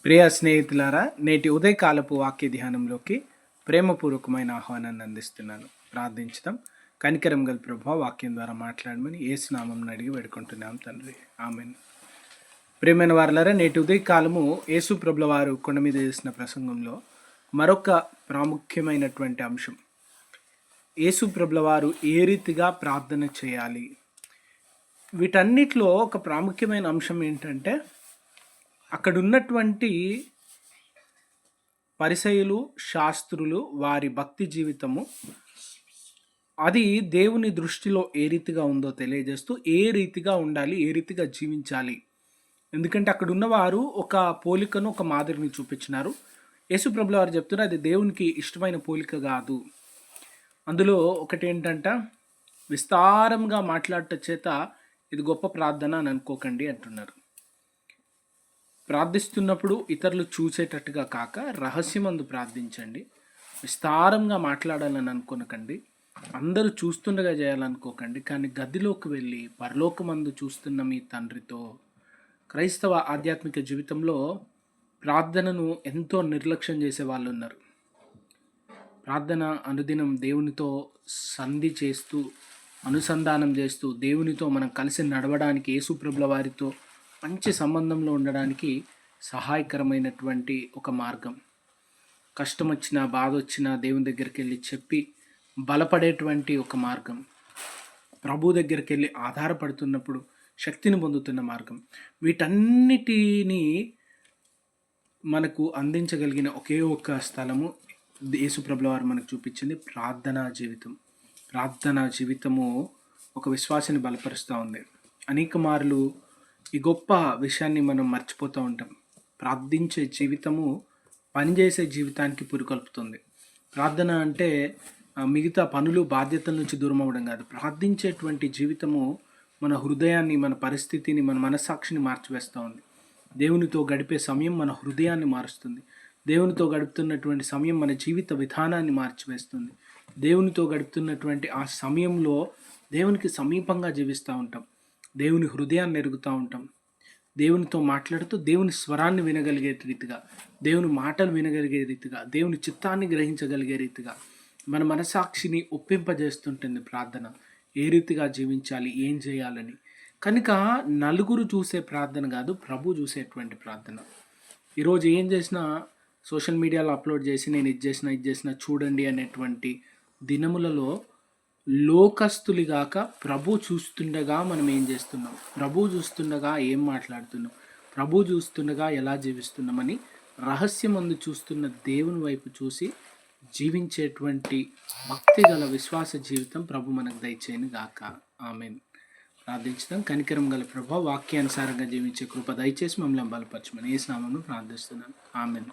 ప్రియ స్నేహితులారా, నేటి ఉదయకాలపు వాక్య ధ్యానంలోకి ప్రేమపూర్వకమైన ఆహ్వానాన్ని అందిస్తున్నాను. ప్రార్థించుదాం. కనికరం గల ప్రభువా, వాక్యం ద్వారా మాట్లాడమని యేసు నామమున అడిగి వేడుకుంటున్నాం తండ్రి. ఆమేన్. ప్రియమైన వారలారా, నేటి ఉదయకాలము యేసు ప్రభుల వారు కొండ మీద చేసిన ప్రసంగంలో మరొక ప్రాముఖ్యమైనటువంటి అంశం, యేసు ప్రభుల వారు ఏ రీతిగా ప్రార్థన చేయాలి. వీటన్నిటిలో ఒక ప్రాముఖ్యమైన అంశం ఏంటంటే, అక్కడ ఉన్నటువంటి పరిసయ్యులు, శాస్త్రులు, వారి భక్తి జీవితము అది దేవుని దృష్టిలో ఏ రీతిగా ఉందో తెలియజేస్తూ, ఏ రీతిగా ఉండాలి, ఏ రీతిగా జీవించాలి. ఎందుకంటే అక్కడ ఉన్నవారు ఒక పోలికను, ఒక మాదిరిని చూపించినారు. యేసు ప్రభుల వారు చెప్తున్నారు, అది దేవునికి ఇష్టమైన పోలిక కాదు. అందులో ఒకటి ఏంటంటే, విస్తారంగా మాట్లాడటం చేత ఇది గొప్ప ప్రార్థన అని అనుకోకండి అంటున్నారు. ప్రార్థిస్తున్నప్పుడు ఇతరులు చూసేటట్టుగా కాక రహస్యమందు ప్రార్థించండి. విస్తారంగా మాట్లాడాలని అనుకోనకండి, అందరూ చూస్తుండగా చేయాలనుకోకండి. కానీ గదిలోకి వెళ్ళి పరలోకమందు చూస్తున్న మీ తండ్రితో. క్రైస్తవ ఆధ్యాత్మిక జీవితంలో ప్రార్థనను ఎంతో నిర్లక్ష్యం చేసే వాళ్ళు ఉన్నారు. ప్రార్థన అనుదినం దేవునితో సంధి చేస్తూ, అనుసంధానం చేస్తూ, దేవునితో మనం కలిసి నడవడానికి, యేసు ప్రభుల వారితో మంచి సంబంధంలో ఉండడానికి సహాయకరమైనటువంటి ఒక మార్గం. కష్టం వచ్చినా, బాధ వచ్చినా దేవుని దగ్గరికి వెళ్ళి చెప్పి బలపడేటువంటి ఒక మార్గం. ప్రభు దగ్గరికి వెళ్ళి ఆధారపడుతున్నప్పుడు శక్తిని పొందుతున్న మార్గం. వీటన్నిటినీ మనకు అందించగలిగిన ఒకే ఒక్క స్థలము యేసు ప్రభుల వారు మనకు చూపించింది ప్రార్థనా జీవితం. ప్రార్థనా జీవితము ఒక విశ్వాసాన్ని బలపరుస్తూ ఉంది. అనేక మార్లు ఈ గొప్ప విషయాన్ని మనం మర్చిపోతూ ఉంటాం. ప్రార్థించే జీవితము పనిచేసే జీవితానికి పురికొల్పుతుంది. ప్రార్థన అంటే మిగతా పనులు, బాధ్యతల నుంచి దూరం అవ్వడం కాదు. ప్రార్థించేటువంటి జీవితము మన హృదయాన్ని, మన పరిస్థితిని, మన మనస్సాక్షిని మార్చివేస్తూ ఉంది. దేవునితో గడిపే సమయం మన హృదయాన్ని మారుస్తుంది. దేవునితో గడుపుతున్నటువంటి సమయం మన జీవిత విధానాన్ని మార్చివేస్తుంది. దేవునితో గడుపుతున్నటువంటి ఆ సమయంలో దేవునికి సమీపంగా జీవిస్తూ ఉంటాం. దేవుని హృదయాన్ని ఎరుగుతూ ఉంటాం. దేవునితో మాట్లాడుతూ దేవుని స్వరాన్ని వినగలిగే రీతిగా, దేవుని మాటలు వినగలిగే రీతిగా, దేవుని చిత్తాన్ని గ్రహించగలిగే రీతిగా మన మనసాక్షిని ఒప్పింపజేస్తుంటుంది ప్రార్థన. ఏ రీతిగా జీవించాలి, ఏం చేయాలని. కనుక నలుగురు చూసే ప్రార్థన కాదు, ప్రభు చూసేటువంటి ప్రార్థన. ఈరోజు ఏం చేసినా సోషల్ మీడియాలో అప్లోడ్ చేసి నేను ఇది చేసిన చూడండి అనేటువంటి దినములలో లోకస్తులిగాక ప్రభు చూస్తుండగా మనం ఏం చేస్తున్నాం, ప్రభు చూస్తుండగా ఏం మాట్లాడుతున్నాం, ప్రభు చూస్తుండగా ఎలా జీవిస్తున్నామని రహస్యమందు చూస్తున్న దేవుని వైపు చూసి జీవించేటువంటి భక్తి గల విశ్వాస జీవితం ప్రభు మనకు దయచేయను గాక. ఆమేన్. ప్రార్థించుదాం. కనికరం గల ప్రభు, వాక్యానుసారంగా జీవించే కృప దయచేసి మమ్మల్ని బలపరచమని యేసు నామమున ప్రార్థిస్తున్నాను. ఆమేన్.